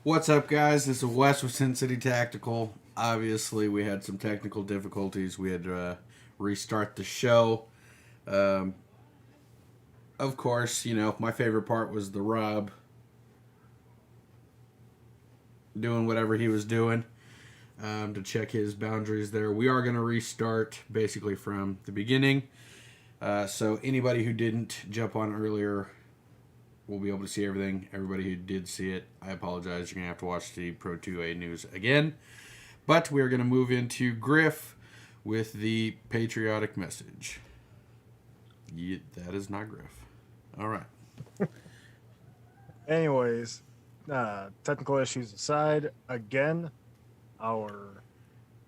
What's up, guys? This is Wes with Sincity Tactical. Obviously, we had some technical difficulties. We had to restart the show. Um, of course, my favorite part was the Rob doing whatever he was doing to check his boundaries there. We are going to restart basically from the beginning. So, anybody who didn't jump on earlier will be able to see everything. Everybody who did see it, I apologize. You're going to have to watch the Pro 2A news again. But we're going to move into Griff with the patriotic message. That is not Griff. All right. Anyways, technical issues aside, again, our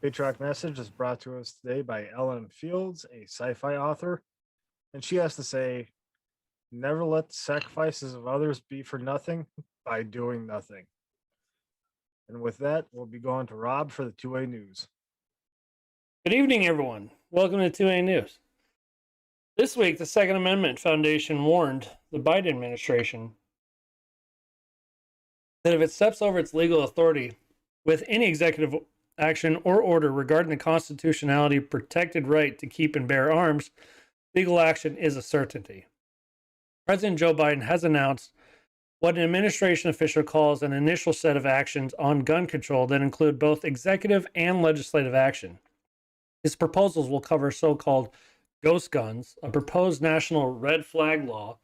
patriotic message is brought to us today by Ellen Fields, a sci-fi author, and she has to say, "Never let the sacrifices of others be for nothing by doing nothing." And with that, we'll be going to Rob for the 2A news. Good evening, everyone. Welcome to 2A News. This week, the Second Amendment Foundation warned the Biden administration that if it steps over its legal authority with any executive action or order regarding the constitutionality protected right to keep and bear arms, legal action is a certainty. President Joe Biden has announced what an administration official calls an initial set of actions on gun control that include both executive and legislative action. His proposals will cover so-called ghost guns, a proposed national red flag law,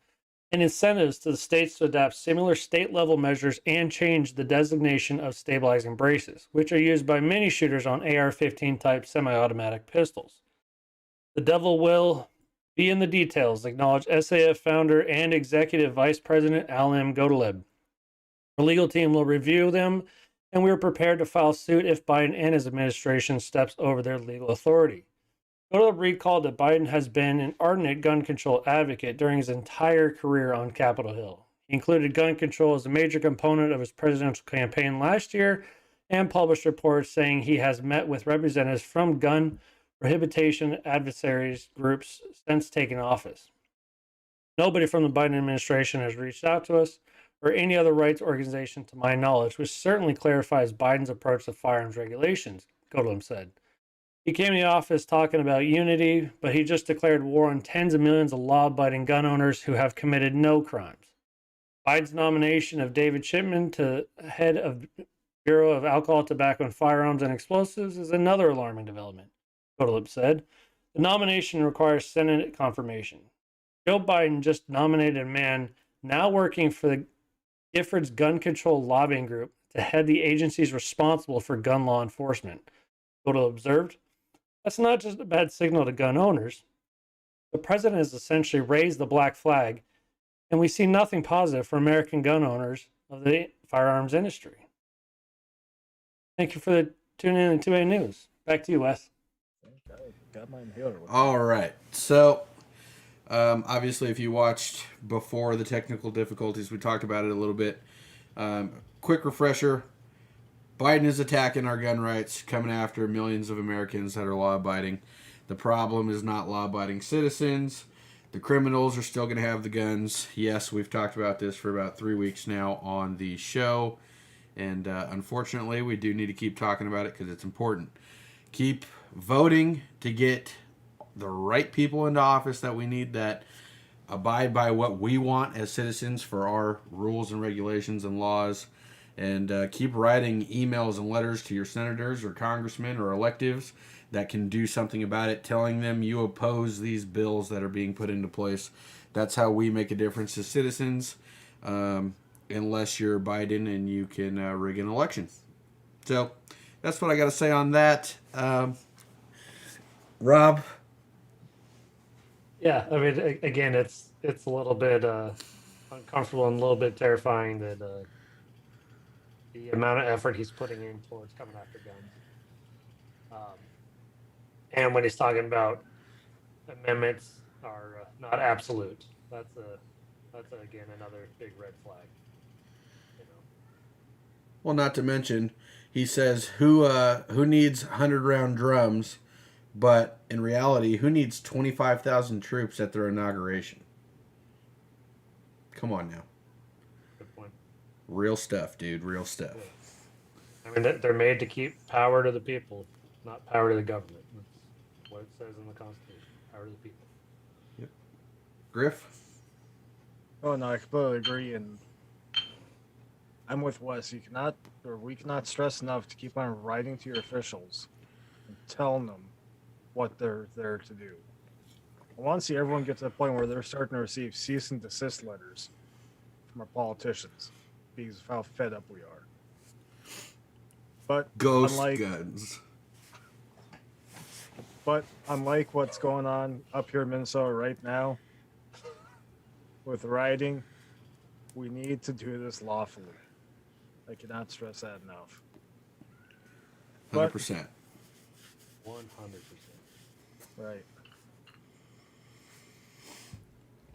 and incentives to the states to adopt similar state-level measures and change the designation of stabilizing braces, which are used by many shooters on AR-15 type semi-automatic pistols. The devil will be in the details, acknowledged SAF founder and executive vice president Alim Godaleb. Our legal team will review them, and we are prepared to file suit if Biden and his administration steps over their legal authority. Godaleb recalled that Biden has been an ardent gun control advocate during his entire career on Capitol Hill. He included gun control as a major component of his presidential campaign last year and published reports saying he has met with representatives from gun prohibition adversaries groups since taking office. Nobody from the Biden administration has reached out to us or any other rights organization to my knowledge, which certainly clarifies Biden's approach to firearms regulations, Godalem said. He came to the office talking about unity, but he just declared war on tens of millions of law-abiding gun owners who have committed no crimes. Biden's nomination of David Shipman to head of Bureau of Alcohol, Tobacco, and Firearms and Explosives is another alarming development, Godaleb said. The nomination requires Senate confirmation. Joe Biden just nominated a man now working for the Giffords Gun Control Lobbying Group to head the agencies responsible for gun law enforcement. Godaleb observed, "That's not just a bad signal to gun owners. The president has essentially raised the black flag, and we see nothing positive for American gun owners of the firearms industry." Thank you for tuning in to 2A News. Back to you, Wes. Got my inhaler. All right. So, obviously, if you watched before the technical difficulties, we talked about it a little bit. Quick refresher. Biden is attacking our gun rights, coming after millions of Americans that are law-abiding. The problem is not law-abiding citizens. The criminals are still going to have the guns. Yes, we've talked about this for about 3 weeks now on the show. And unfortunately, we do need to keep talking about it because it's important. Keep voting to get the right people into office that we need, that abide by what we want as citizens for our rules and regulations and laws. And keep writing emails and letters to your senators or congressmen or electives that can do something about it, telling them you oppose these bills that are being put into place. That's how we make a difference as citizens, unless you're Biden and you can rig an election. So that's what I got to say on that. Rob? Yeah, I mean, again, it's a little bit uncomfortable and a little bit terrifying that the amount of effort he's putting in towards coming after guns. And when he's talking about amendments are not absolute, that's again another big red flag. You know. Well, not to mention, he says who needs 100-round drums, but in reality, who needs 25,000 troops at their inauguration? Come on now. Good point. Real stuff, dude. Real stuff. I mean, they're made to keep power to the people, not power to the government. That's what it says in the Constitution. Power to the people. Griff? Oh no, I completely agree, and I'm with Wes. We cannot stress enough to keep on writing to your officials and telling them what they're there to do. I want to see everyone get to the point where they're starting to receive cease and desist letters from our politicians because of how fed up we are. But Ghost unlike guns. But unlike what's going on up here in Minnesota right now with rioting, we need to do this lawfully. I cannot stress that enough. 100%. 100%. Right.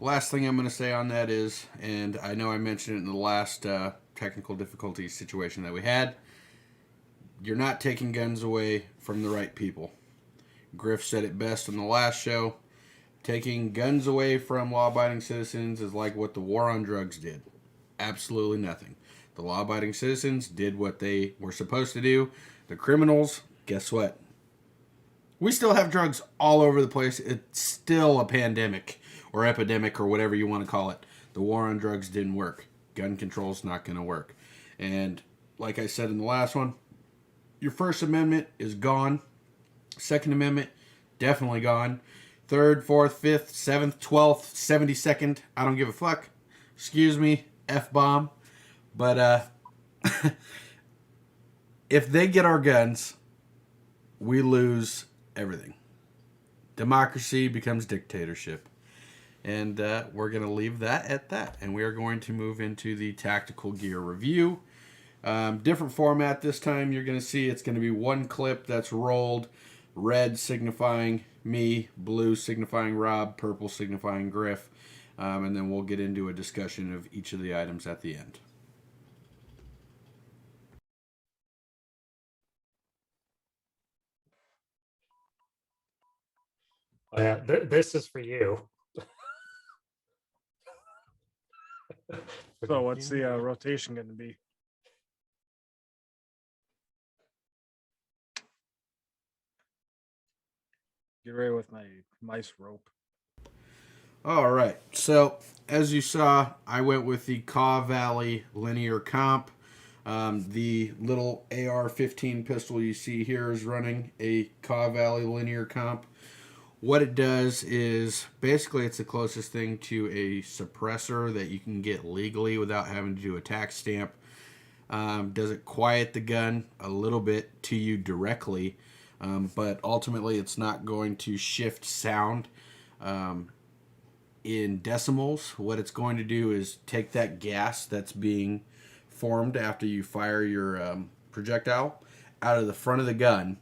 Last thing I'm going to say on that is, and I know I mentioned it in the last technical difficulty situation that we had, you're not taking guns away from the right people. Griff said it best on the last show. Taking guns away from law-abiding citizens is like what the war on drugs did. Absolutely nothing. The law-abiding citizens did what they were supposed to do. The criminals, guess what? We still have drugs all over the place. It's still a pandemic or epidemic or whatever you want to call it. The war on drugs didn't work. Gun control's not going to work. And like I said in the last one, your First Amendment is gone. Second Amendment, definitely gone. Third, fourth, fifth, seventh, 12th, 72nd, I don't give a fuck. Excuse me, F-bomb. But if they get our guns, we lose everything. Democracy becomes dictatorship. And we're going to leave that at that. And we are going to move into the tactical gear review. Different format this time. You're going to see it's going to be one clip that's rolled. Red signifying me, blue signifying Rob, purple signifying Griff. And then we'll get into a discussion of each of the items at the end. Oh, yeah, this is for you. So what's the rotation going to be? Get ready with my mice rope. All right. So, as you saw, I went with the Kaw Valley linear comp. The little AR-15 pistol you see here is running a Kaw Valley linear comp. What it does is basically it's the closest thing to a suppressor that you can get legally without having to do a tax stamp. Does it quiet the gun a little bit to you directly, but ultimately it's not going to shift sound in decimals. What it's going to do is take that gas that's being formed after you fire your projectile out of the front of the gun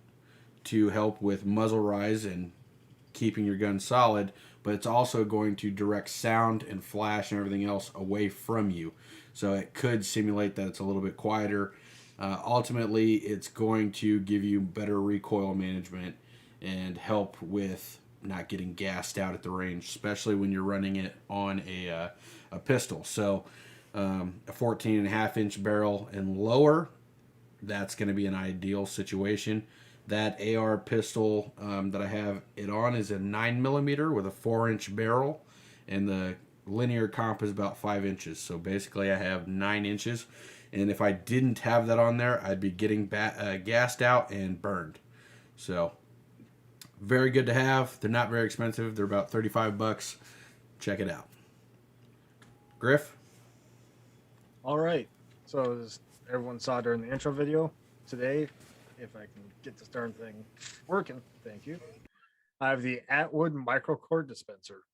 to help with muzzle rise and keeping your gun solid, but it's also going to direct sound and flash and everything else away from you. So it could simulate that it's a little bit quieter. Ultimately, it's going to give you better recoil management and help with not getting gassed out at the range, especially when you're running it on a pistol. So a 14.5-inch barrel and lower, that's going to be an ideal situation. That AR pistol that I have it on is a 9mm with a 4-inch barrel, and the linear comp is about 5 inches. So basically I have 9 inches, and if I didn't have that on there, I'd be getting gassed out and burned. So very good to have. They're not very expensive. They're about $35. Check it out. Griff? All right. So as everyone saw during the intro video today, if I can get this darn thing working, thank you. I have the Atwood micro cord dispenser.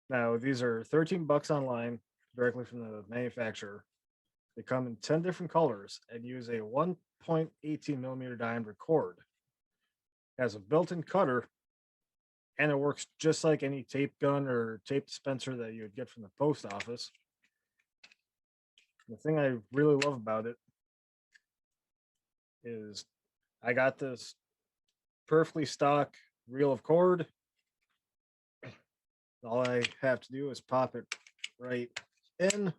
Now these are $13 online, directly from the manufacturer. They come in 10 different colors and use a 1.18mm diameter cord. It has a built-in cutter, and it works just like any tape gun or tape dispenser that you would get from the post office. The thing I really love about it is I got this perfectly stock reel of cord. All I have to do is pop it right in,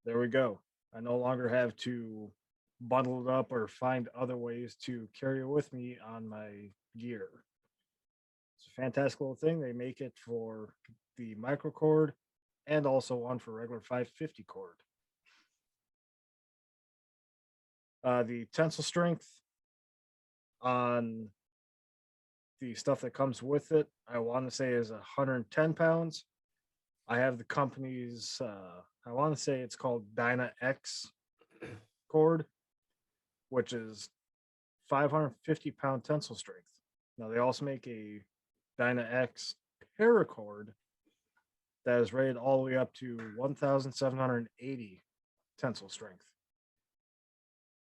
there we go. I no longer have to bundle it up or find other ways to carry it with me on my gear. It's a fantastic little thing. They make it for the micro cord and also one for regular 550 cord. The tensile strength on the stuff that comes with it, I want to say is 110 pounds. I have the company's, I want to say it's called Dyna X cord, which is 550-pound tensile strength. Now, they also make a Dyna X paracord that is rated all the way up to 1,780 tensile strength.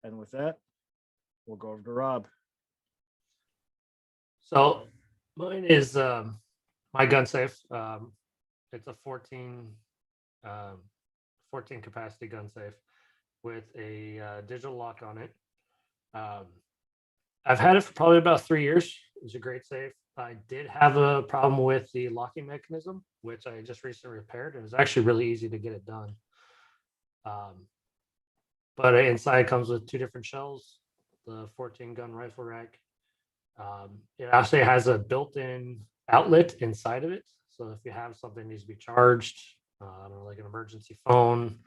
And with that, we'll go over to Rob. So mine is my gun safe. It's a 14 capacity gun safe with a digital lock on it. I've had it for probably about 3 years. It's a great safe. I did have a problem with the locking mechanism, which I just recently repaired. It was actually really easy to get it done. But inside comes with 2 different shells, the 14 gun rifle rack. It actually has a built-in outlet inside of it. So if you have something that needs to be charged, I don't know, like an emergency phone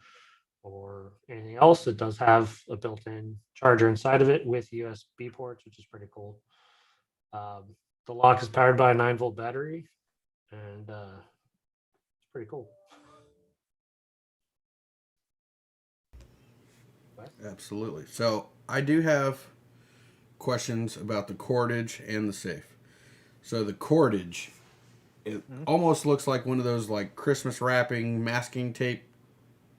or anything else, it does have a built-in charger inside of it with USB ports, which is pretty cool. The lock is powered by a 9-volt battery, and it's pretty cool. Absolutely. So I do have questions about the cordage and the safe. So the cordage, it almost looks like one of those like Christmas wrapping masking tape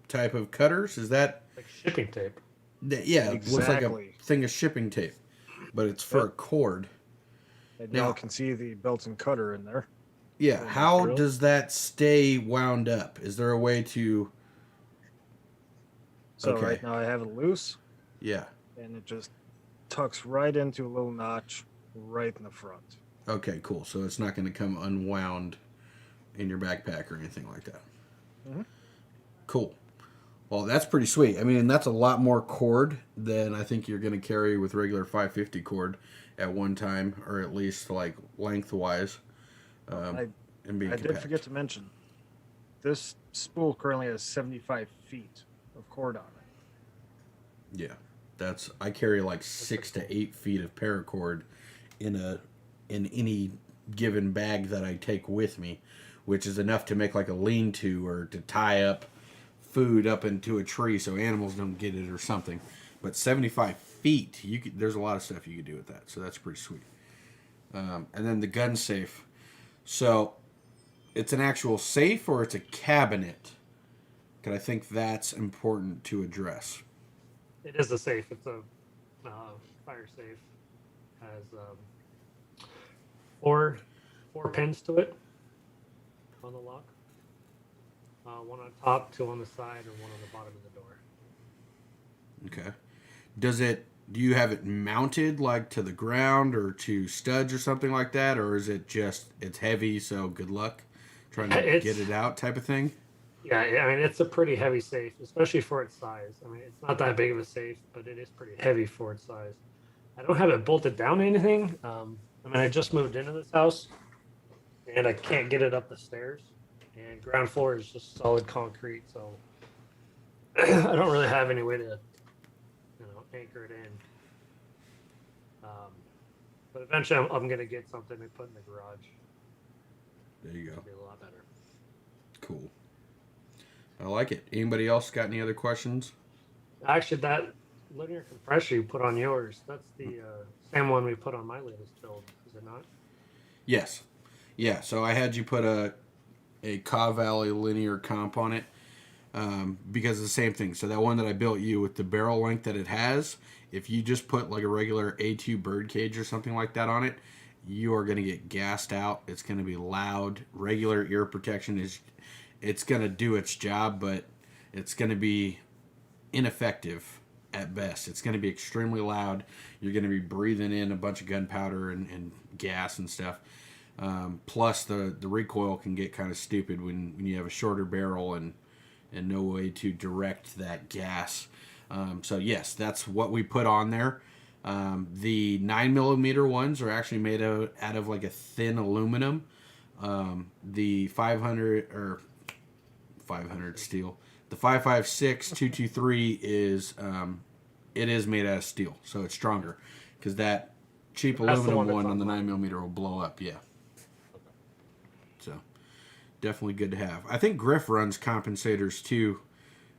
type of cutters. Is that like shipping tape? Yeah, it looks like a Exactly. thing of shipping tape, but it's for a cord. And Now- y'all can see the built-in cutter in there. Yeah, Oh, how really? does that stay wound up? Is there a way to? So Okay. right now I have it loose, Yeah. and it just tucks right into a little notch right in the front. Okay, cool. So it's not going to come unwound in your backpack or anything like that. Mhm. Cool. Well, that's pretty sweet. I mean, that's a lot more cord than I think you're going to carry with regular 550 cord at one time, or at least like lengthwise. I And being I did compact. forget to mention, this spool currently has 75 feet of cord on it. Yeah, I carry like 6 to 8 feet of paracord in any given bag that I take with me, which is enough to make like a lean-to or to tie up food up into a tree so animals don't get it or something. But 75 feet, there's a lot of stuff you could do with that, so that's pretty sweet. And then the gun safe. So it's an actual safe or it's a cabinet? Because I think that's important to address. It is a safe. It's a fire safe. Has four pins to it on the lock. One on top, 2 on the side, and 1 on the bottom of the door. Okay. Do you have it mounted like to the ground or to studs or something like that? Or is it just, it's heavy, so good luck trying to get it out type of thing? Yeah, I mean, it's a pretty heavy safe, especially for its size. I mean, it's not that big of a safe, but it is pretty heavy for its size. I don't have it bolted down to anything. I mean, I just moved into this house, and I can't get it up the stairs. And ground floor is just solid concrete, so I don't really have any way to, anchor it in. But eventually, I'm going to get something to put in the garage. There you go. It'll be a lot better. Cool. I like it. Anybody else got any other questions? Actually, that linear compressor you put on yours, that's the same one we put on my latest build, is it not? Yes. Yeah, so I had you put a Caw Valley linear comp on it because of the same thing. So that one that I built you with the barrel length that it has, if you just put like a regular A2 bird cage or something like that on it, you are going to get gassed out. It's going to be loud. Regular ear protection it's going to do its job, but it's going to be ineffective at best. It's going to be extremely loud. You're going to be breathing in a bunch of gunpowder and gas and stuff. Plus, the recoil can get kind of stupid when you have a shorter barrel and and no way to direct that gas. So yes, that's what we put on there. The 9mm ones are actually made out of like a thin aluminum. The 500 steel. The 5.56 223 is it is made out of steel, so it's stronger because that cheap That's the aluminum one one that's on the online. 9mm will blow up. Yeah. So definitely good to have. I think Griff runs compensators too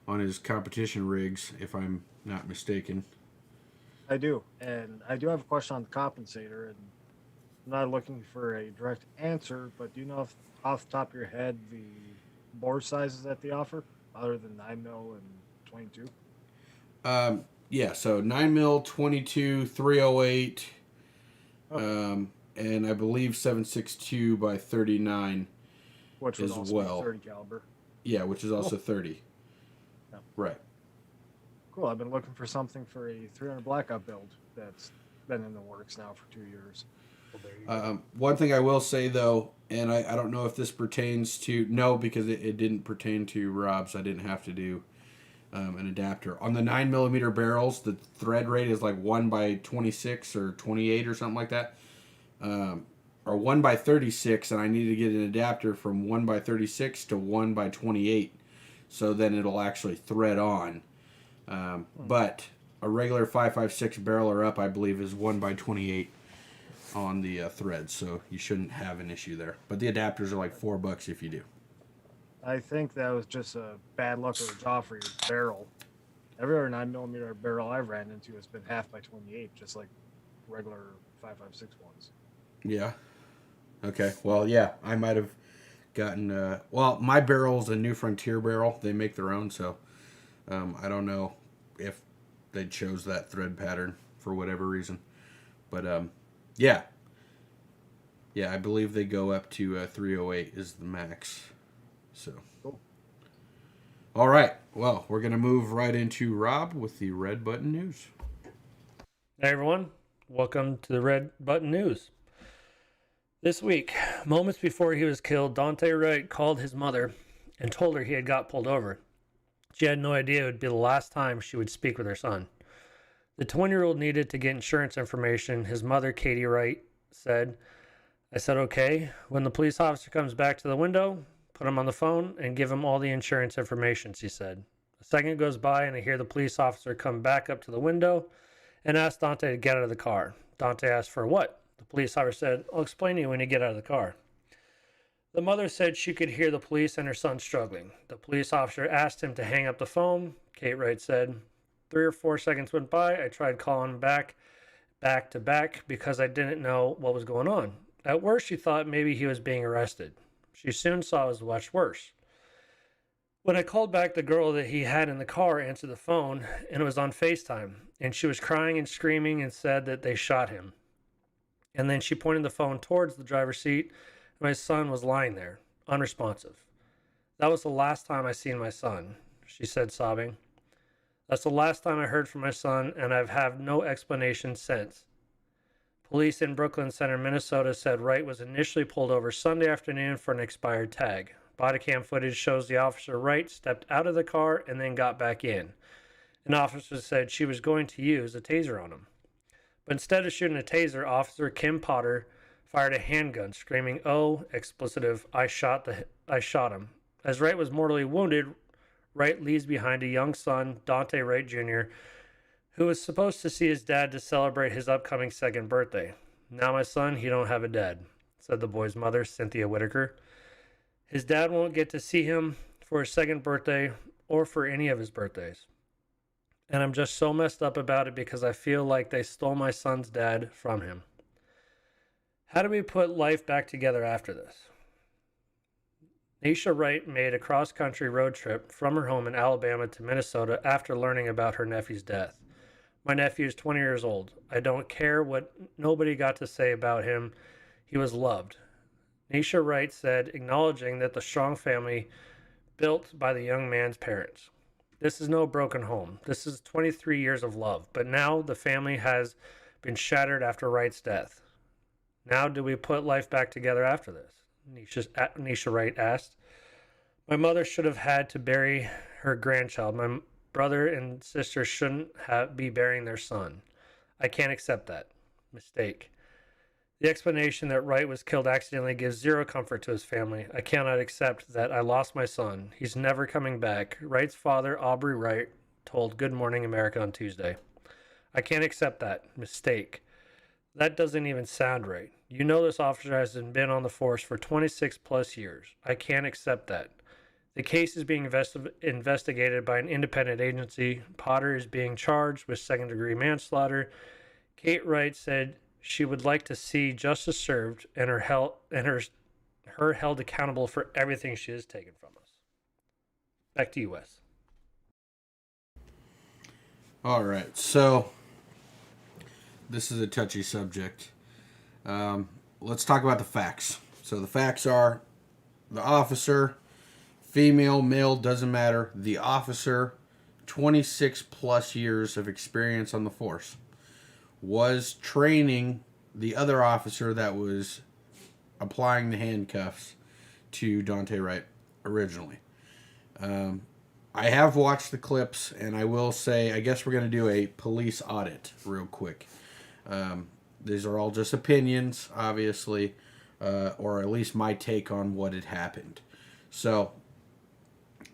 on his competition rigs, if I'm not mistaken. I do, and I do have a question on the compensator, and I'm not looking for a direct answer, but do you know if, off the top of your head the bore sizes that they offer, other than 9 mil and 22? Yeah, so 9 mil, 22, 308, Okay, and I believe 7.62 by 39 which would as also be well. 30 caliber. Yeah, which is also Cool. 30. Yeah. Right. Cool. I've been looking for something for a 300 blackout build that's been in the works now for 2 years. Well, there you go. One thing I will say though, and I don't know if this pertains to no, because it didn't pertain to Rob's. I didn't have to do an adapter on the 9mm barrels. The thread rate is like 1/26 or 28 or something like that, or 1/36, and I need to get an adapter from 1/36 to 1/28, so then it'll actually thread on. But a regular 5.56 barrel or up, I believe, is 1/28 on the thread, so you shouldn't have an issue there. But the adapters are like $4 if you do. I think that was just a bad luck of the draw for your barrel. Every other 9 millimeter barrel I've ran into has been half by 28, just like regular 5.56 ones. Yeah. Okay. Well, yeah, I might have gotten. Well, my barrel's a New Frontier barrel. They make their own, so I don't know if they chose that thread pattern for whatever reason. But yeah, I believe they go up to 308 is the max. So. Cool. All right. Well, we're gonna move right into Rob with the Red Button News. Hey everyone, welcome to the Red Button News. This week, moments before he was killed, Dante Wright called his mother and told her he had got pulled over. She had no idea it would be the last time she would speak with her son. The 20-year-old needed to get insurance information. His mother, Katie Wright, said, I said, okay. When the police officer comes back to the window, put him on the phone and give him all the insurance information, she said. A second goes by and I hear the police officer come back up to the window and ask Dante to get out of the car. Dante asked for what? The police officer said, I'll explain to you when you get out of the car. The mother said she could hear the police and her son struggling. The police officer asked him to hang up the phone. Kate Wright said, 3 or 4 seconds went by. I tried calling back to back because I didn't know what was going on. At worst, she thought maybe he was being arrested. She soon saw it was much worse. When I called back, the girl that he had in the car answered the phone, and it was on FaceTime, and she was crying and screaming and said that they shot him. And then she pointed the phone towards the driver's seat, and my son was lying there, unresponsive. That was the last time I seen my son, she said, sobbing. That's the last time I heard from my son, and I've had no explanation since. Police in Brooklyn Center, Minnesota said Wright was initially pulled over Sunday afternoon for an expired tag. Body cam footage shows the officer Wright stepped out of the car and then got back in. An officer said she was going to use a taser on him. But instead of shooting a taser, Officer Kim Potter fired a handgun, screaming, "Oh, explicitive, I shot him." As Wright was mortally wounded, Wright leaves behind a young son, Dante Wright Jr., who was supposed to see his dad to celebrate his upcoming second birthday. Now my son, he don't have a dad, said the boy's mother, Cynthia Whitaker. His dad won't get to see him for his second birthday or for any of his birthdays. And I'm just so messed up about it because I feel like they stole my son's dad from him. How do we put life back together after this? Nisha Wright made a cross-country road trip from her home in Alabama to Minnesota after learning about her nephew's death. My nephew is 20 years old. I don't care what nobody got to say about him. He was loved. Nisha Wright said, acknowledging that the strong family built by the young man's parents. This is no broken home. This is 23 years of love. But now the family has been shattered after Wright's death. Now do we put life back together after this? Nisha Wright asked. My mother should have had to bury her grandchild. My brother and sister shouldn't be burying their son. I can't accept that. Mistake. The explanation that Wright was killed accidentally gives zero comfort to his family. I cannot accept that I lost my son. He's never coming back. Wright's father, Aubrey Wright, told Good Morning America on Tuesday. I can't accept that. Mistake. That doesn't even sound right. You know this officer has been on the force for 26 plus years. I can't accept that. The case is being investigated by an independent agency. Potter is being charged with second-degree manslaughter. Kate Wright said she would like to see justice served and her held accountable for everything she has taken from us. Back to you, Wes. All right, so this is a touchy subject. Let's talk about the facts. So the facts are the officer, female, male, doesn't matter. The officer, 26 plus years of experience on the force, was training the other officer that was applying the handcuffs to Dante Wright originally. I have watched the clips, and I will say, I guess we're going to do a police audit real quick. These are all just opinions, obviously, or at least my take on what had happened. So,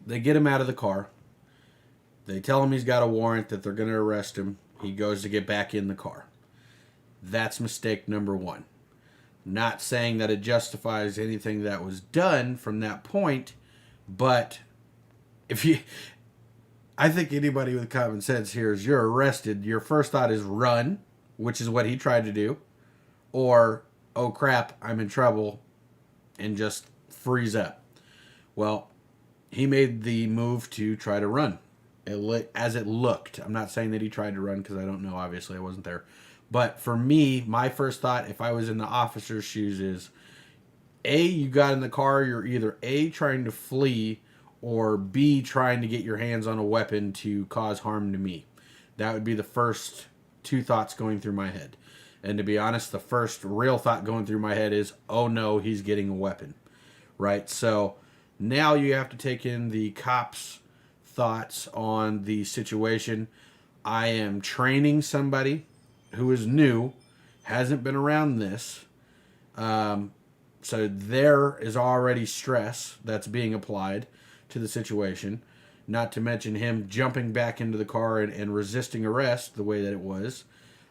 they get him out of the car. They tell him he's got a warrant, that they're going to arrest him. He goes to get back in the car. That's mistake number one. Not saying that it justifies anything that was done from that point, but I think anybody with common sense here is you're arrested, your first thought is run, which is what he tried to do, or, oh crap, I'm in trouble, and just freeze up. Well, he made the move to try to run, as it looked. I'm not saying that he tried to run because I don't know, obviously, I wasn't there. But for me, my first thought, if I was in the officer's shoes, is A, you got in the car, you're either A, trying to flee, or B, trying to get your hands on a weapon to cause harm to me. That would be the first two thoughts going through my head. And to be honest, the first real thought going through my head is, oh no, he's getting a weapon. Right? So now you have to take in the cops' thoughts on the situation. I am training somebody who is new, hasn't been around this. So there is already stress that's being applied to the situation. Not to mention him jumping back into the car and resisting arrest the way that it was.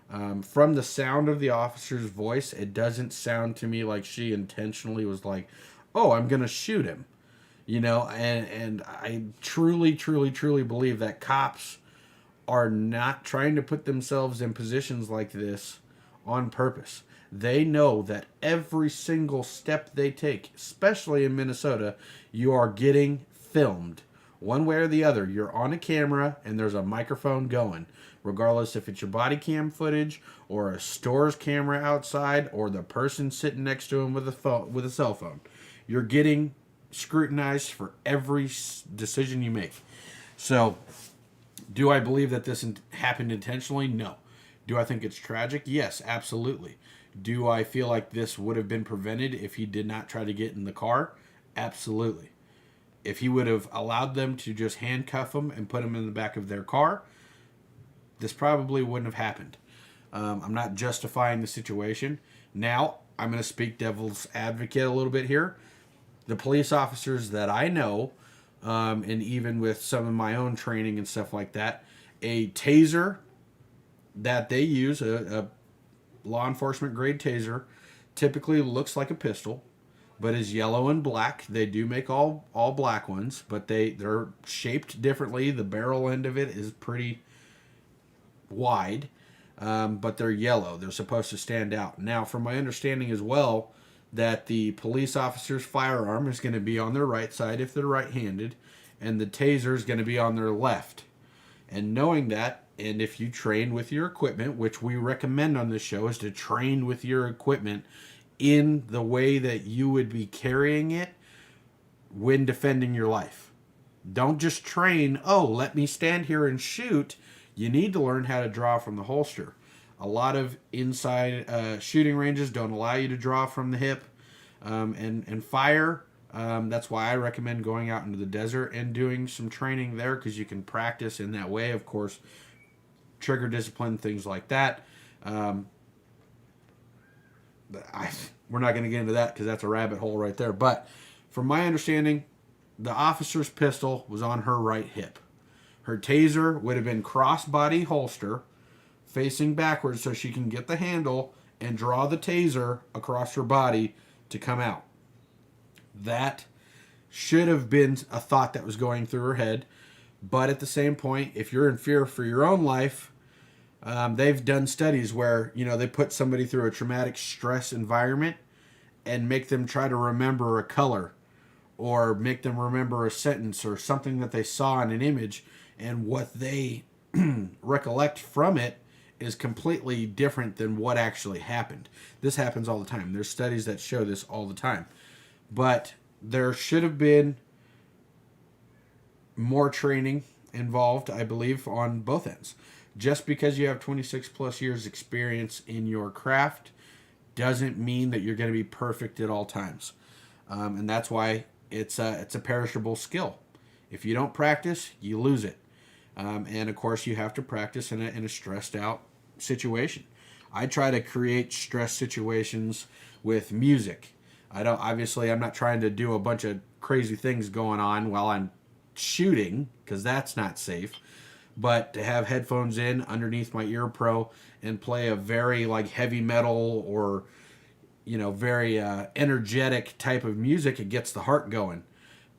From the sound of the officer's voice, it doesn't sound to me like she intentionally was like, oh, I'm going to shoot him. You know, and I truly, truly, truly believe that cops are not trying to put themselves in positions like this on purpose. They know that every single step they take, especially in Minnesota, you are getting filmed. One way or the other, you're on a camera and there's a microphone going. Regardless if it's your body cam footage or a store's camera outside or the person sitting next to him with a cell phone. You're getting scrutinized for every decision you make. So, do I believe that this happened intentionally? No. Do I think it's tragic? Yes, absolutely. Do I feel like this would have been prevented if he did not try to get in the car? Absolutely. If he would have allowed them to just handcuff him and put him in the back of their car, this probably wouldn't have happened. I'm not justifying the situation. Now, I'm going to speak devil's advocate a little bit here. The police officers that I know, and even with some of my own training and stuff like that, a taser that they use, a law enforcement grade taser, typically looks like a pistol, but is yellow and black. They do make all black ones, but they're shaped differently. The barrel end of it is pretty wide, but they're yellow. They're supposed to stand out. Now, from my understanding as well, that the police officer's firearm is going to be on their right side if they're right-handed, and the taser is going to be on their left. And knowing that, and if you train with your equipment, which we recommend on this show, is to train with your equipment in the way that you would be carrying it when defending your life. Don't just train, oh, let me stand here and shoot. You need to learn how to draw from the holster. A lot of inside shooting ranges don't allow you to draw from the hip and fire That's why I recommend going out into the desert and doing some training there, because you can practice in that way. Of course, trigger discipline, things like that. Um, I, we're not going to get into that because that's a rabbit hole right there. But from my understanding, the officer's pistol was on her right hip. Her taser would have been crossbody holster, facing backwards so she can get the handle and draw the taser across her body to come out. That should have been a thought that was going through her head. But at the same point, if you're in fear for your own life, they've done studies where, they put somebody through a traumatic stress environment and make them try to remember a color or make them remember a sentence or something that they saw in an image, and what they recollect from it is completely different than what actually happened. This happens all the time. There's studies that show this all the time. But there should have been more training involved, I believe, on both ends. Just because you have 26 plus years experience in your craft doesn't mean that you're going to be perfect at all times. And that's why it's a perishable skill. If you don't practice, you lose it. And of course, you have to practice in a stressed out situation. I try to create stress situations with music. I'm not trying to do a bunch of crazy things going on while I'm shooting, because that's not safe. But to have headphones in underneath my ear pro and play a very like heavy metal or very energetic type of music, it gets the heart going.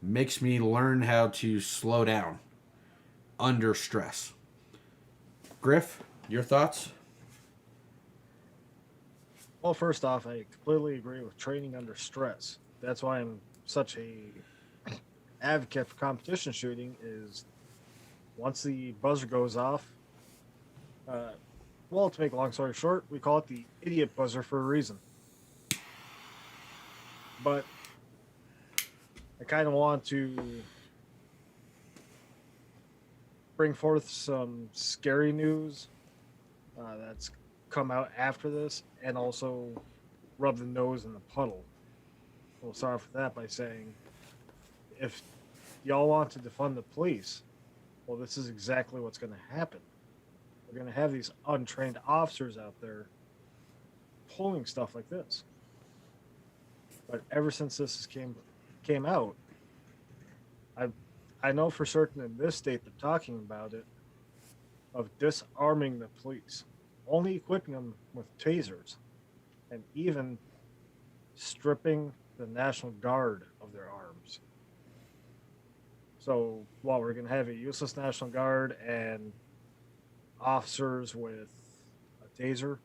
Makes me learn how to slow down under stress. Griff, your thoughts? Well, first off, I completely agree with training under stress. That's why I'm such a advocate for competition shooting. Is once the buzzer goes off, well, to make a long story short, we call it the idiot buzzer for a reason. But I kind of want to bring forth some scary news that's come out after this, and also rub the nose in the puddle. We'll start off with that by saying, if y'all want to defund the police, well, this is exactly what's going to happen. We're going to have these untrained officers out there pulling stuff like this. But ever since this came out, I know for certain in this state they're talking about it, of disarming the police, only equipping them with tasers, and even stripping the National Guard of their arms. So while we're going to have a useless National Guard and officers with a taser,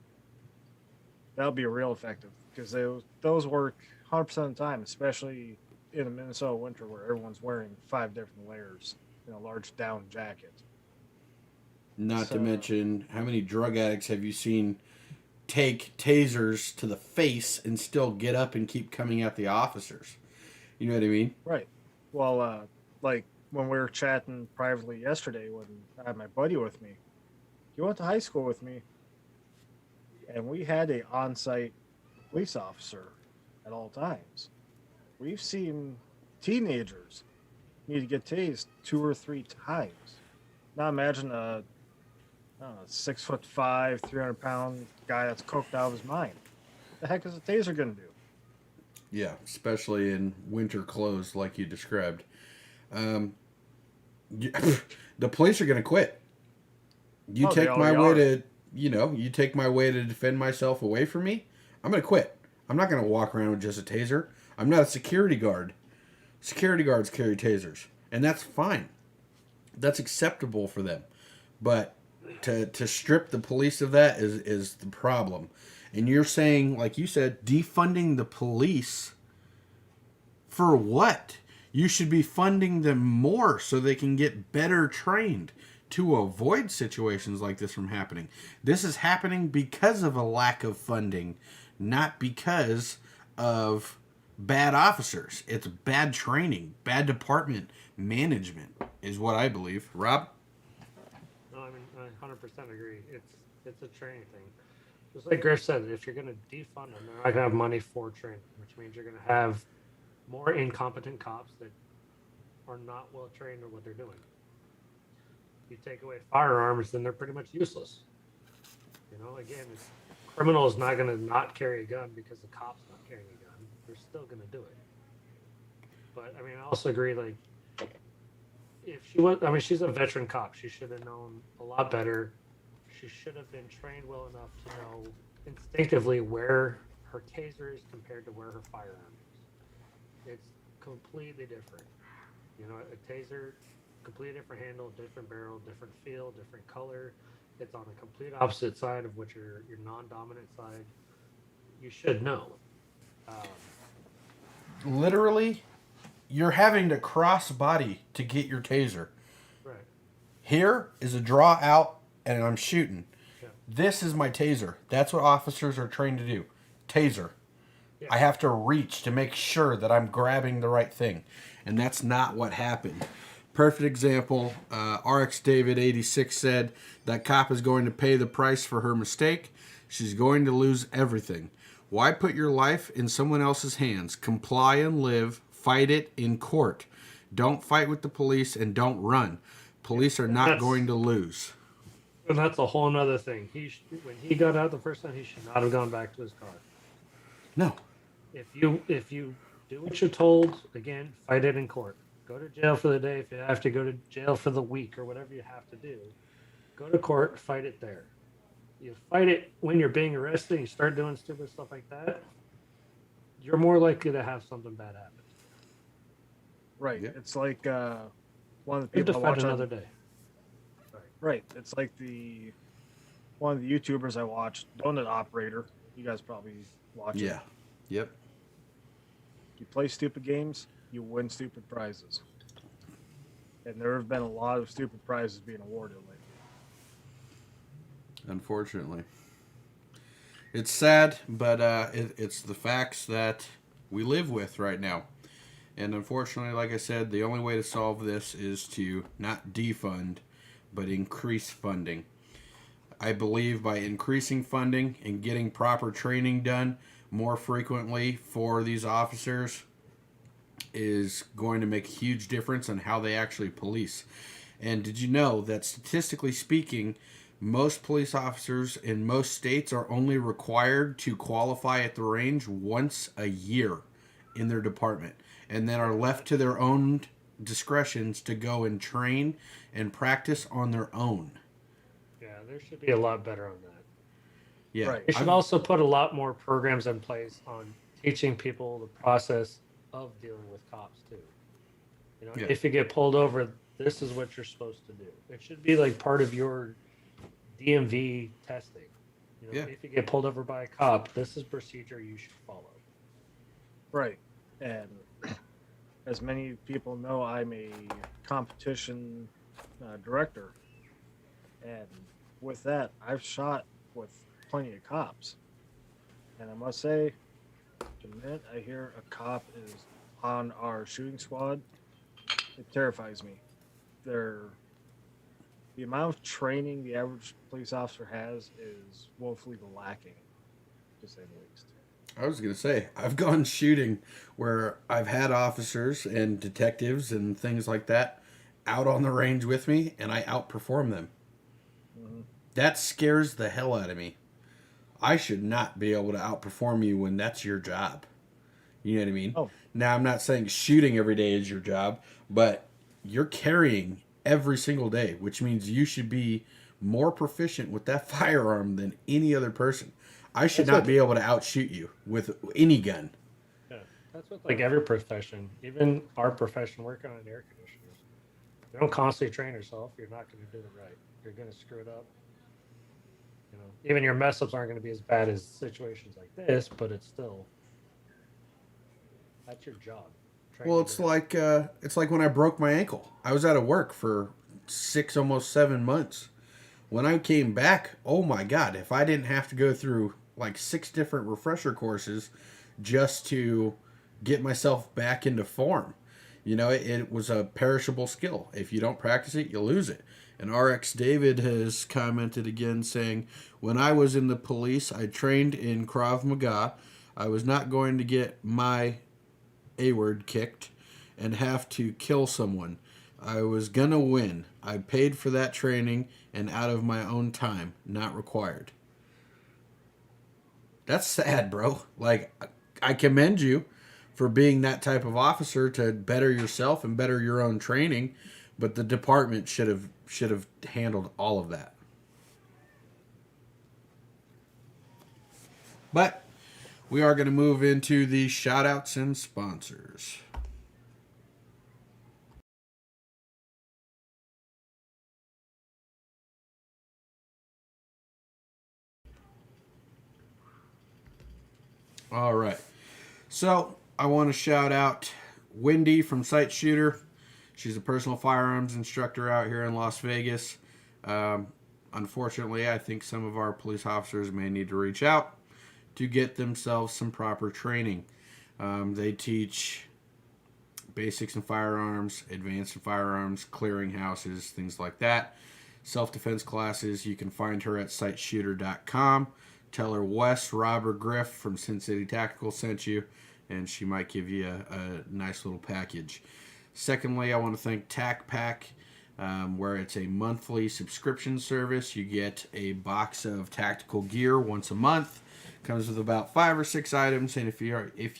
that'll be real effective, because those work 100% of the time, especially in the Minnesota winter where everyone's wearing 5 different layers in a large down jacket. Not to mention, how many drug addicts have you seen take tasers to the face and still get up and keep coming at the officers? You know what I mean? Right. Well, like when we were chatting privately yesterday, when I had my buddy with me, he went to high school with me, and we had a on-site police officer at all times. We've seen teenagers need to get tased 2 or 3 times. Now imagine a 6'5", 300-pound guy that's coked out of his mind. What the heck is a taser gonna do? Yeah, especially in winter clothes like you described. The police are going to quit. You They take my already way are. to, you take my way to defend myself away from me, I'm going to quit. I'm not going to walk around with just a taser. I'm not a security guard. Security guards carry tasers, and that's fine. That's acceptable for them. But to strip the police of that is the problem. And you're saying, like you said, defunding the police for what? You should be funding them more so they can get better trained to avoid situations like this from happening. This is happening because of a lack of funding, not because of bad officers. It's bad training, bad department management is what I believe. Rob? No, I mean, I 100% agree. It's a training thing. Just like Griff said, if you're going to defund them, they're not going to have money for training, which means you're going to have more incompetent cops that are not well trained in what they're doing. You take away firearms, then they're pretty much useless. Again, it's criminal is not going to not carry a gun because the cop's not carrying a gun. They're still going to do it. But I mean, I also agree. Like, if she was, I mean, she's a veteran cop. She should have known a lot better. She should have been trained well enough to know instinctively where her taser is compared to where her firearm is. It's completely different. A taser, completely different handle, different barrel, different feel, different color. It's on the complete opposite side of what your non-dominant side. You should know. Literally, you're having to cross body to get your taser. Right. Here is a draw out, and I'm shooting. Yeah. This is my taser. That's what officers are trained to do. Taser. Yeah. I have to reach to make sure that I'm grabbing the right thing. And that's not what happened. Perfect example. RX David 86 said that cop is going to pay the price for her mistake. She's going to lose everything. Why put your life in someone else's hands? Comply and live. Fight it in court. Don't fight with the police and don't run. Police are not going to lose. And that's a whole nother thing. When he got out the first time, he should not have gone back to his car. No. If you do what you're told, again, fight it in court. Go to jail for the day. If you have to go to jail for the week or whatever you have to do, go to court, fight it there. You fight it when you're being arrested and you start doing stupid stuff like that, you're more likely to have something bad happen. Right. Yeah. It's like one of the You have people to I fight watch another day. Right. It's like one of the YouTubers I watched, Donut Operator. You guys probably watch it. Yeah. Yep. You play stupid games, you win stupid prizes. And there have been a lot of stupid prizes being awarded lately. Unfortunately. It's sad, but it's the facts that we live with right now. And unfortunately, like I said, the only way to solve this is to not defund, but increase funding. I believe by increasing funding and getting proper training done more frequently for these officers is going to make a huge difference on how they actually police. And did you know that statistically speaking, most police officers in most states are only required to qualify at the range once a year in their department, and then are left to their own discretions to go and train and practice on their own. Yeah, there should be a lot better on that. Yeah. Right. They should also put a lot more programs in place on teaching people the process of dealing with cops too. Yeah. If you get pulled over, this is what you're supposed to do. It should be like part of your DMV testing. Yeah. If you get pulled over by a cop, this is procedure you should follow. Right. And as many people know, I'm a competition director. And with that, I've shot with plenty of cops. And I must say, the minute I hear a cop is on our shooting squad, it terrifies me. The amount of training the average police officer has is woefully lacking, to say the least. I was going to say, I've gone shooting where I've had officers and detectives and things like that out on the range with me, and I outperform them. Mm-hmm. That scares the hell out of me. I should not be able to outperform you when that's your job. You know what I mean? Oh. Now, I'm not saying shooting every day is your job, but you're carrying every single day, which means you should be more proficient with that firearm than any other person. I should not be able to outshoot you with any gun. Yeah, that's what like every profession, even our profession, working on air conditioners. You don't constantly train yourself, you're not going to do it right. You're going to screw it up. Even your mess ups aren't going to be as bad as situations like this, but it's still that's your job. Well, it's like when I broke my ankle. I was out of work for 6, almost 7 months. When I came back, oh my God! If I didn't have to go through like 6 different refresher courses just to get myself back into form, it was a perishable skill. If you don't practice it, you lose it. And RX David has commented again saying, when I was in the police, I trained in Krav Maga. I was not going to get my A-word kicked and have to kill someone. I was gonna win. I paid for that training and out of my own time, not required. That's sad, bro. Like, I commend you for being that type of officer to better yourself and better your own training, but the department should have handled all of that. But we are going to move into the shout outs and sponsors. All right. So I want to shout out Wendy from Sight Shooter. She's a personal firearms instructor out here in Las Vegas. Unfortunately, I think some of our police officers may need to reach out to get themselves some proper training. They teach basics in firearms, advanced in firearms, clearing houses, things like that. Self-defense classes, you can find her at sightshooter.com. Tell her Wes, Rob, or Griff from Sincity Tactical sent you, and she might give you a nice little package. Secondly, I want to thank Tac Pack, where it's a monthly subscription service. You get a box of tactical gear once a month. Comes with about 5 or 6 items, and if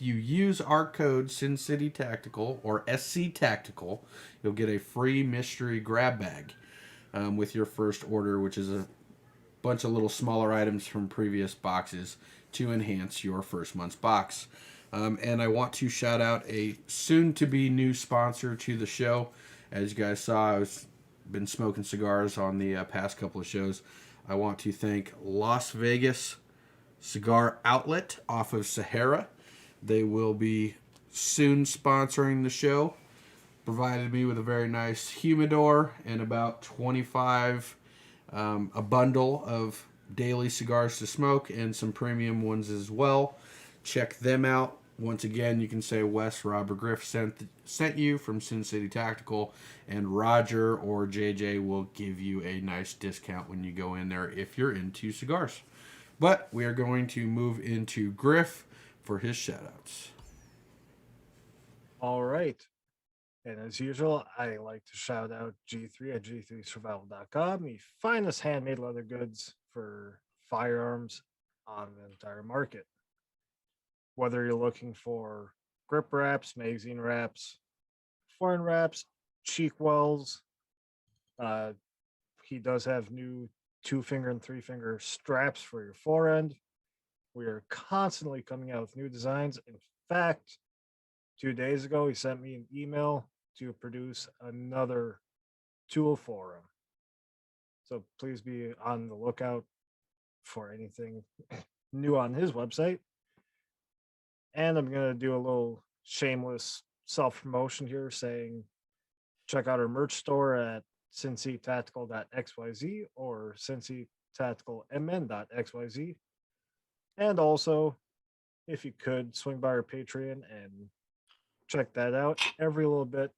you use our code Sincity Tactical or SC Tactical, you'll get a free mystery grab bag with your first order, which is a bunch of little smaller items from previous boxes to enhance your first month's box. And I want to shout out a soon-to-be new sponsor to the show. As you guys saw, I've been smoking cigars on the past couple of shows. I want to thank Las Vegas Cigar Outlet off of Sahara. They will be soon sponsoring the show. Provided me with a very nice humidor and about 25, a bundle of daily cigars to smoke and some premium ones as well. Check them out. Once again, you can say Wes, Rob, or Griff sent you from Sin City Tactical, and Roger or JJ will give you a nice discount when you go in there if you're into cigars. But we are going to move into Griff for his shoutouts. All right. And as usual, I like to shout out G3 at g3survival.com, the finest handmade leather goods for firearms on the entire market. Whether you're looking for grip wraps, magazine wraps, foreign wraps, cheek wells, he does have new 2-finger and 3-finger straps for your forend. We are constantly coming out with new designs. In fact, 2 days ago, he sent me an email to produce another tool for him. So please be on the lookout for anything new on his website. And I'm going to do a little shameless self promotion here saying check out our merch store at cincytactical.xyz or cincytacticalmn.xyz. And also, if you could, swing by our Patreon and check that out. Every little bit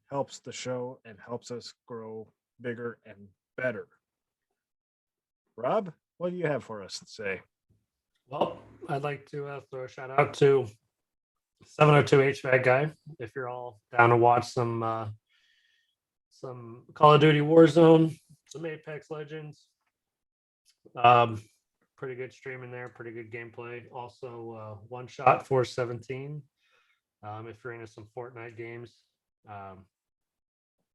helps the show and helps us grow bigger and better. Rob, what do you have for us today? Well, I'd like to throw a shout out to 702 HVAC guy. If you're all down to watch some Call of Duty Warzone, some Apex Legends, pretty good stream in there, pretty good gameplay. Also, One Shot 417. If you're into some Fortnite games,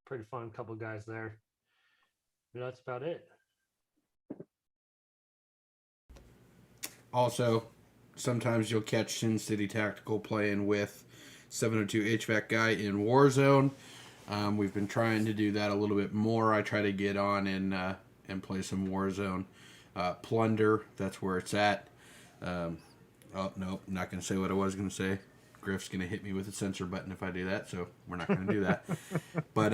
pretty fun couple guys there. But that's about it. Also, sometimes you'll catch Sin City Tactical playing with 702 HVAC guy in Warzone. We've been trying to do that a little bit more. I try to get on and play some Warzone. Plunder, that's where it's at. Oh, nope, I'm not going to say what I was going to say. Griff's going to hit me with a censor button if I do that, so we're not going to do that. But,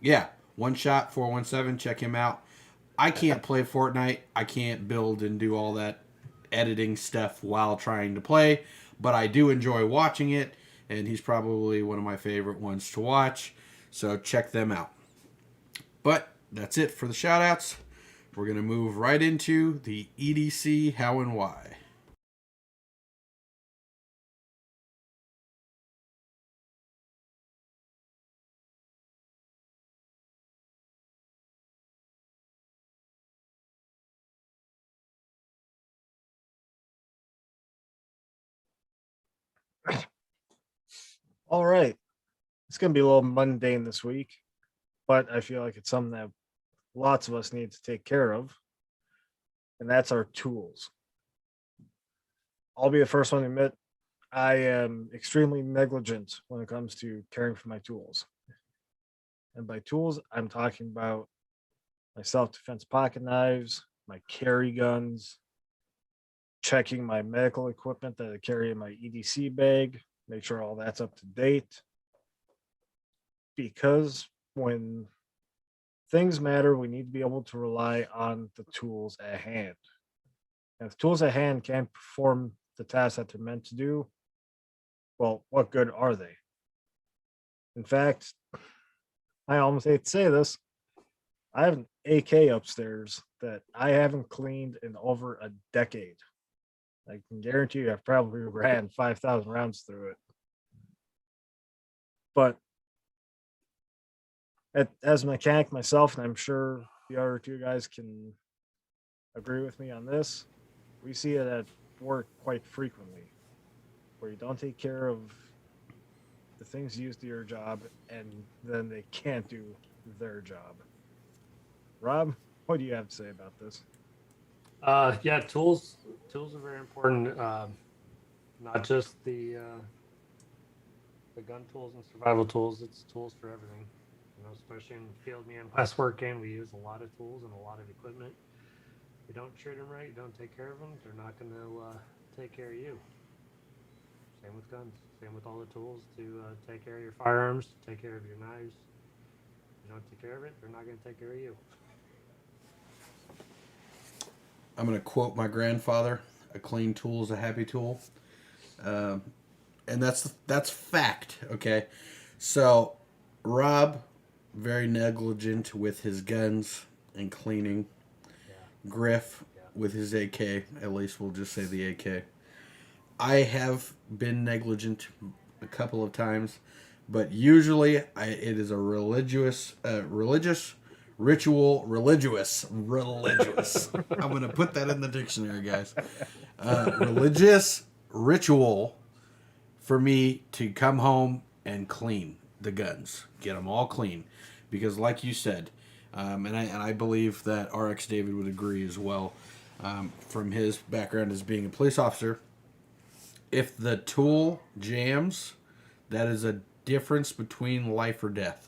yeah, One Shot 417, check him out. I can't play Fortnite. I can't build and do all that editing stuff while trying to play, but I do enjoy watching it, and he's probably one of my favorite ones to watch, so check them out. But that's it for the shout-outs. We're going to move right into the EDC How and Why. All right. It's going to be a little mundane this week, but I feel like it's something that lots of us need to take care of, and that's our tools. I'll be the first one to admit I am extremely negligent when it comes to caring for my tools. And by tools, I'm talking about my self defense pocket knives, my carry guns, checking my medical equipment that I carry in my EDC bag, make sure all that's up to date. Because when things matter, we need to be able to rely on the tools at hand. And if the tools at hand can't perform the tasks that they're meant to do, well, what good are they? In fact, I almost hate to say this. I have an AK upstairs that I haven't cleaned in over a decade. I can guarantee you I've probably ran 5,000 rounds through it. But as a mechanic myself, and I'm sure the other two guys can agree with me on this, we see it at work quite frequently, where you don't take care of the things used to your job, and then they can't do their job. Rob, what do you have to say about this? Yeah, tools are very important. Not just the gun tools and survival tools. It's tools for everything. You know, especially in the field me and Wes work in, we use a lot of tools and a lot of equipment. If you don't treat them right, you don't take care of them, they're not going to take care of you. Same with guns. Same with all the tools to take care of your firearms, take care of your knives. If you don't take care of it, they're not going to take care of you. I'm going to quote my grandfather: "A clean tool is a happy tool," and that's fact. Okay, so Rob, very negligent with his guns and cleaning. Yeah. Griff with his AK. At least we'll just say the AK. I have been negligent a couple of times, but usually it is a religious. I'm going to put that in the dictionary, guys. Religious ritual for me to come home and clean the guns, get them all clean, because like you said, and I believe that RX David would agree as well, from his background as being a police officer. If the tool jams, that is a difference between life or death.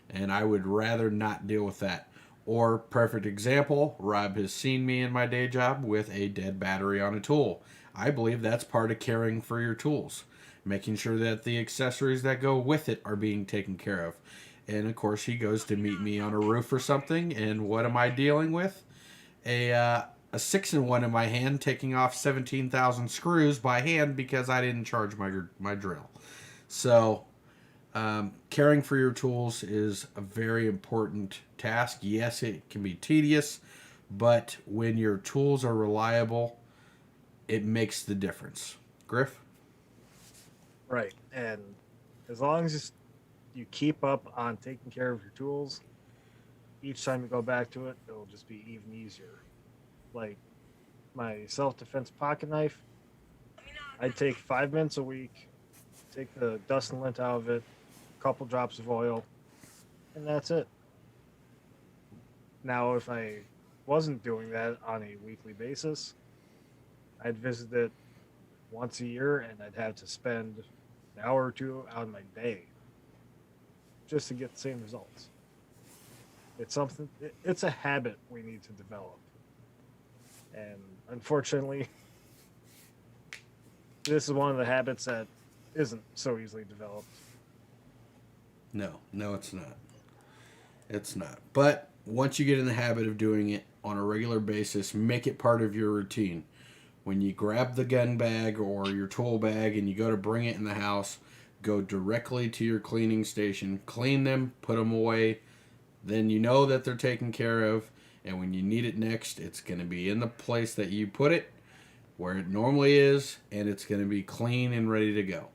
And I would rather not deal with that. Or, perfect example, Rob has seen me in my day job with a dead battery on a tool. I believe that's part of caring for your tools. Making sure that the accessories that go with it are being taken care of. And, of course, he goes to meet me on a roof or something. And what am I dealing with? A 6-in-1 in my hand, taking off 17,000 screws by hand because I didn't charge my drill. So, caring for your tools is a very important task. Yes, it can be tedious, but when your tools are reliable, it makes the difference. Griff? Right. And as long as you keep up on taking care of your tools, each time you go back to it, it'll just be even easier. Like my self defense pocket knife, I take 5 minutes a week, take the dust and lint out of it, a couple drops of oil, and that's it. Now, if I wasn't doing that on a weekly basis, I'd visit it once a year and I'd have to spend an hour or two out of my day just to get the same results. It's a habit we need to develop. And unfortunately, this is one of the habits that isn't so easily developed. No, it's not. It's not. But once you get in the habit of doing it on a regular basis, make it part of your routine. When you grab the gun bag or your tool bag and you go to bring it in the house, go directly to your cleaning station, clean them, put them away. Then you know that they're taken care of, and when you need it next, it's going to be in the place that you put it, where it normally is, and it's going to be clean and ready to go.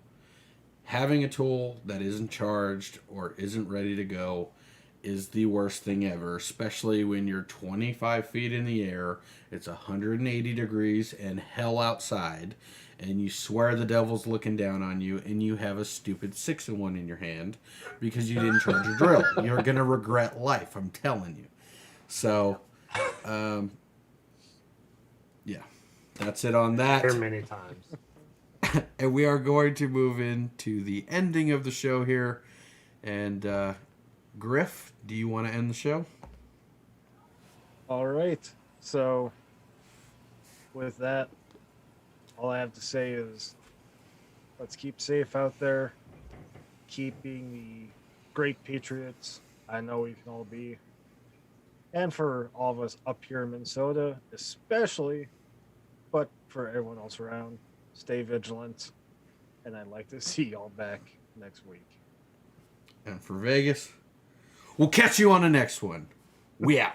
Having a tool that isn't charged or isn't ready to go is the worst thing ever, especially when you're 25 feet in the air, it's 180 degrees and hell outside, and you swear the devil's looking down on you, and you have a stupid 6-in-1 in your hand because you didn't charge a drill. You're going to regret life, I'm telling you. So, yeah, that's it on that. Here many times. And we are going to move into the ending of the show here. And Griff, do you want to end the show? All right. So, with that, all I have to say is let's keep safe out there. Keep being the great patriots I know we can all be. And for all of us up here in Minnesota, especially, but for everyone else around, stay vigilant. And I'd like to see y'all back next week. And for Vegas, we'll catch you on the next one. We out.